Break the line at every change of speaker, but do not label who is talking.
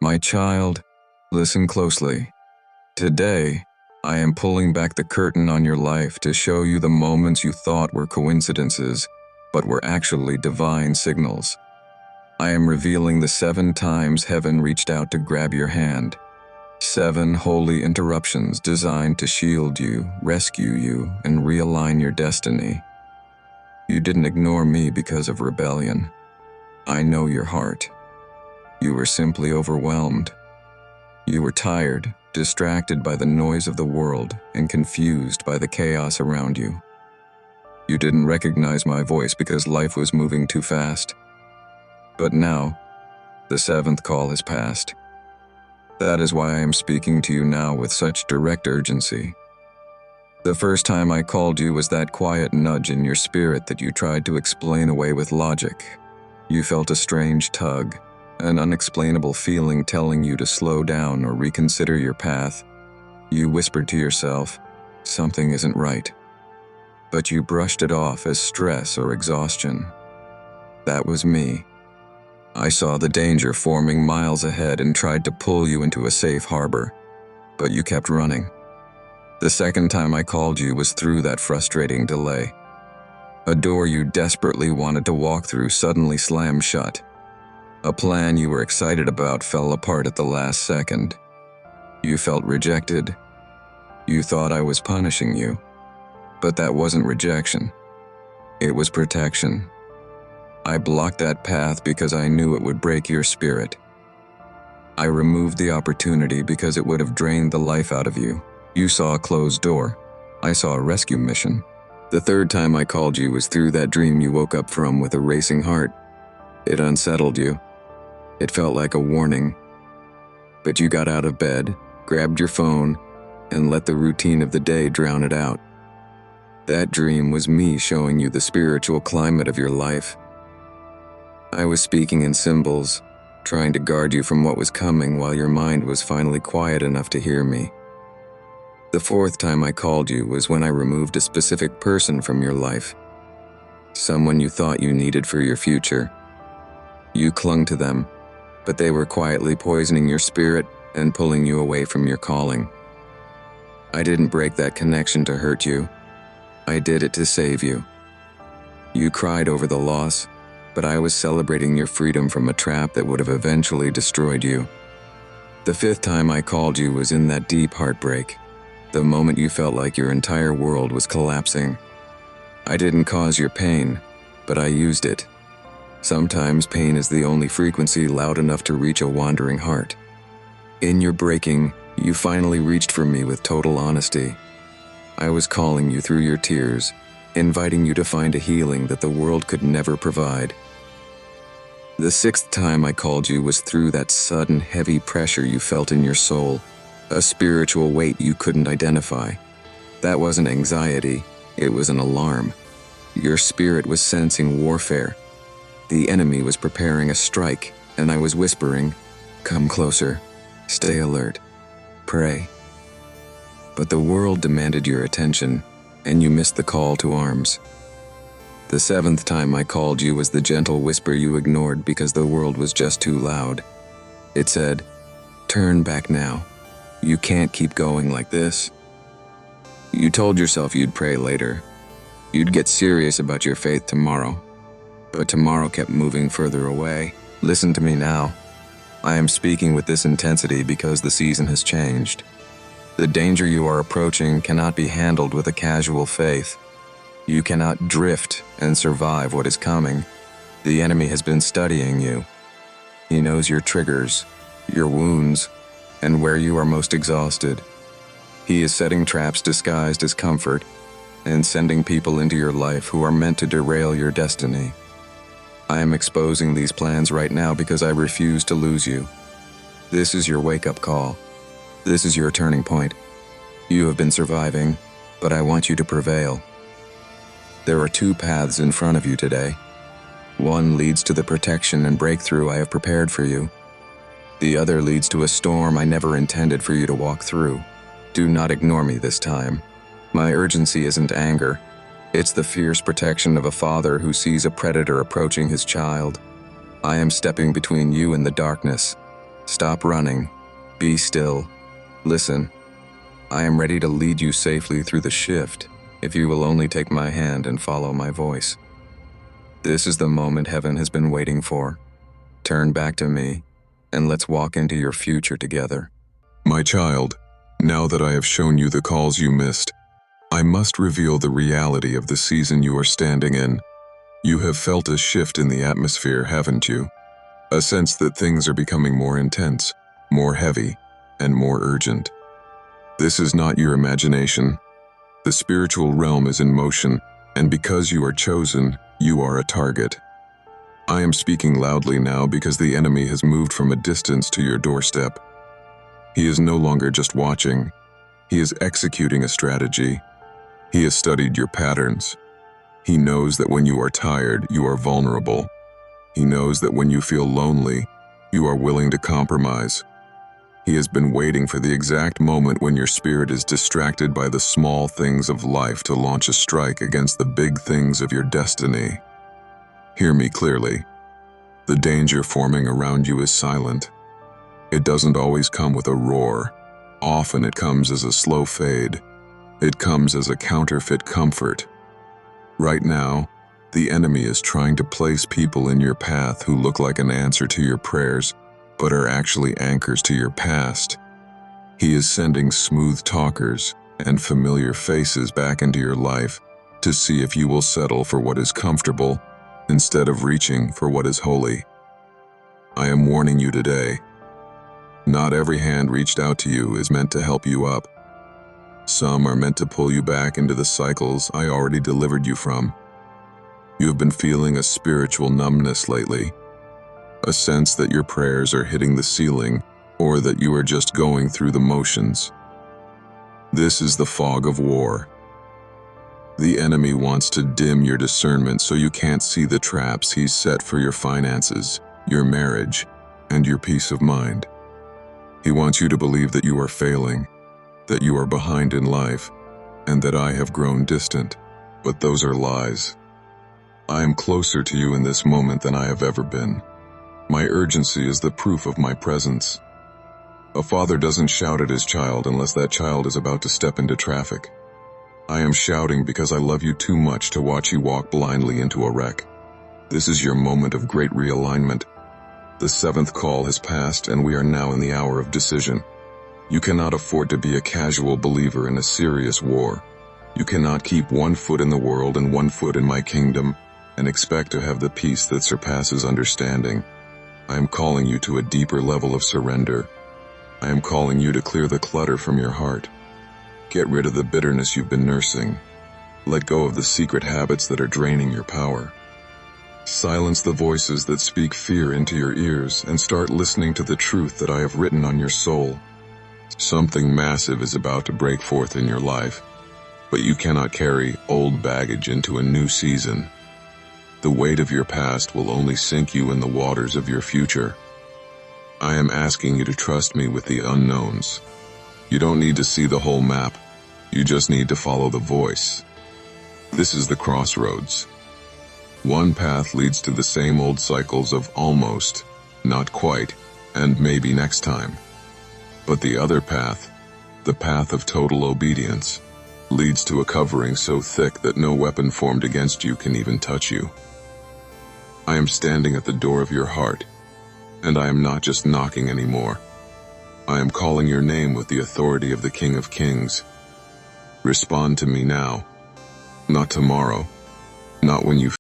My child, listen closely. Today, I am pulling back the curtain on your life to show you the moments you thought were coincidences, but were actually divine signals. I am revealing the 7 times heaven reached out to grab your hand. 7 holy interruptions designed to shield you, rescue you, and realign your destiny. You didn't ignore me because of rebellion. I know your heart. You were simply overwhelmed. You were tired, distracted by the noise of the world, and confused by the chaos around you. You didn't recognize my voice because life was moving too fast. But now, the 7th call has passed. That is why I am speaking to you now with such direct urgency. The first time I called you was that quiet nudge in your spirit that you tried to explain away with logic. You felt a strange tug, an unexplainable feeling telling you to slow down or reconsider your path. You whispered to yourself, something isn't right. But you brushed it off as stress or exhaustion. That was me. I saw the danger forming miles ahead and tried to pull you into a safe harbor, but you kept running. The second time I called you was through that frustrating delay. A door you desperately wanted to walk through suddenly slammed shut. A plan you were excited about fell apart at the last second. You felt rejected. You thought I was punishing you. But that wasn't rejection. It was protection. I blocked that path because I knew it would break your spirit. I removed the opportunity because it would have drained the life out of you. You saw a closed door. I saw a rescue mission. The third time I called you was through that dream you woke up from with a racing heart. It unsettled you. It felt like a warning. But you got out of bed, grabbed your phone, and let the routine of the day drown it out. That dream was me showing you the spiritual climate of your life. I was speaking in symbols, trying to guard you from what was coming while your mind was finally quiet enough to hear me. The fourth time I called you was when I removed a specific person from your life. Someone you thought you needed for your future. You clung to them, but they were quietly poisoning your spirit and pulling you away from your calling. I didn't break that connection to hurt you. I did it to save you. You cried over the loss, but I was celebrating your freedom from a trap that would have eventually destroyed you. The fifth time I called you was in that deep heartbreak, the moment you felt like your entire world was collapsing. I didn't cause your pain, but I used it. Sometimes pain is the only frequency loud enough to reach a wandering heart. In your breaking, you finally reached for me with total honesty. I was calling you through your tears, inviting you to find a healing that the world could never provide. The sixth time I called you was through that sudden heavy pressure you felt in your soul, a spiritual weight you couldn't identify. That wasn't anxiety, it was an alarm. Your spirit was sensing warfare. The enemy was preparing a strike, and I was whispering, "Come closer, stay alert, pray." But the world demanded your attention, and you missed the call to arms. The seventh time I called you was the gentle whisper you ignored because the world was just too loud. It said, "Turn back now. You can't keep going like this." You told yourself you'd pray later. You'd get serious about your faith tomorrow. But tomorrow kept moving further away. Listen to me now. I am speaking with this intensity because the season has changed. The danger you are approaching cannot be handled with a casual faith. You cannot drift and survive what is coming. The enemy has been studying you. He knows your triggers, your wounds, and where you are most exhausted. He is setting traps disguised as comfort and sending people into your life who are meant to derail your destiny. I am exposing these plans right now because I refuse to lose you. This is your wake-up call. This is your turning point. You have been surviving, but I want you to prevail. There are 2 paths in front of you today. One leads to the protection and breakthrough I have prepared for you. The other leads to a storm I never intended for you to walk through. Do not ignore me this time. My urgency isn't anger. It's the fierce protection of a father who sees a predator approaching his child. I am stepping between you and the darkness, Stop running. Be still. Listen. I am ready to lead you safely through the shift if you will only take my hand and follow my voice. This is the moment heaven has been waiting for. Turn back to me, and let's walk into your future together.
My child, now that I have shown you the calls you missed, I must reveal the reality of the season you are standing in. You have felt a shift in the atmosphere, haven't you? A sense that things are becoming more intense, more heavy, and more urgent. This is not your imagination. The spiritual realm is in motion, and because you are chosen, you are a target. I am speaking loudly now because the enemy has moved from a distance to your doorstep. He is no longer just watching. He is executing a strategy. He has studied your patterns. He knows that when you are tired, you are vulnerable. He knows that when you feel lonely, you are willing to compromise. He has been waiting for the exact moment when your spirit is distracted by the small things of life to launch a strike against the big things of your destiny. Hear me clearly. The danger forming around you is silent. It doesn't always come with a roar. Often it comes as a slow fade. It comes as a counterfeit comfort. Right now, the enemy is trying to place people in your path who look like an answer to your prayers, but are actually anchors to your past. He is sending smooth talkers and familiar faces back into your life to see if you will settle for what is comfortable instead of reaching for what is holy. I am warning you today. Not every hand reached out to you is meant to help you up. Some are meant to pull you back into the cycles I already delivered you from. You have been feeling a spiritual numbness lately, a sense that your prayers are hitting the ceiling or that you are just going through the motions. This is the fog of war. The enemy wants to dim your discernment so you can't see the traps he's set for your finances, your marriage, and your peace of mind. He wants you to believe that you are failing, that you are behind in life, and that I have grown distant. But those are lies. I am closer to you in this moment than I have ever been. My urgency is the proof of my presence. A father doesn't shout at his child unless that child is about to step into traffic. I am shouting because I love you too much to watch you walk blindly into a wreck. This is your moment of great realignment. The seventh call has passed, and we are now in the hour of decision. You cannot afford to be a casual believer in a serious war. You cannot keep one foot in the world and one foot in my kingdom and expect to have the peace that surpasses understanding. I am calling you to a deeper level of surrender. I am calling you to clear the clutter from your heart. Get rid of the bitterness you've been nursing. Let go of the secret habits that are draining your power. Silence the voices that speak fear into your ears and start listening to the truth that I have written on your soul. Something massive is about to break forth in your life, but you cannot carry old baggage into a new season. The weight of your past will only sink you in the waters of your future. I am asking you to trust me with the unknowns. You don't need to see the whole map. You just need to follow the voice. This is the crossroads. One path leads to the same old cycles of almost, not quite, and maybe next time. But the other path, the path of total obedience, leads to a covering so thick that no weapon formed against you can even touch you. I am standing at the door of your heart, and I am not just knocking anymore. I am calling your name with the authority of the King of Kings. Respond to me now, not tomorrow, not when you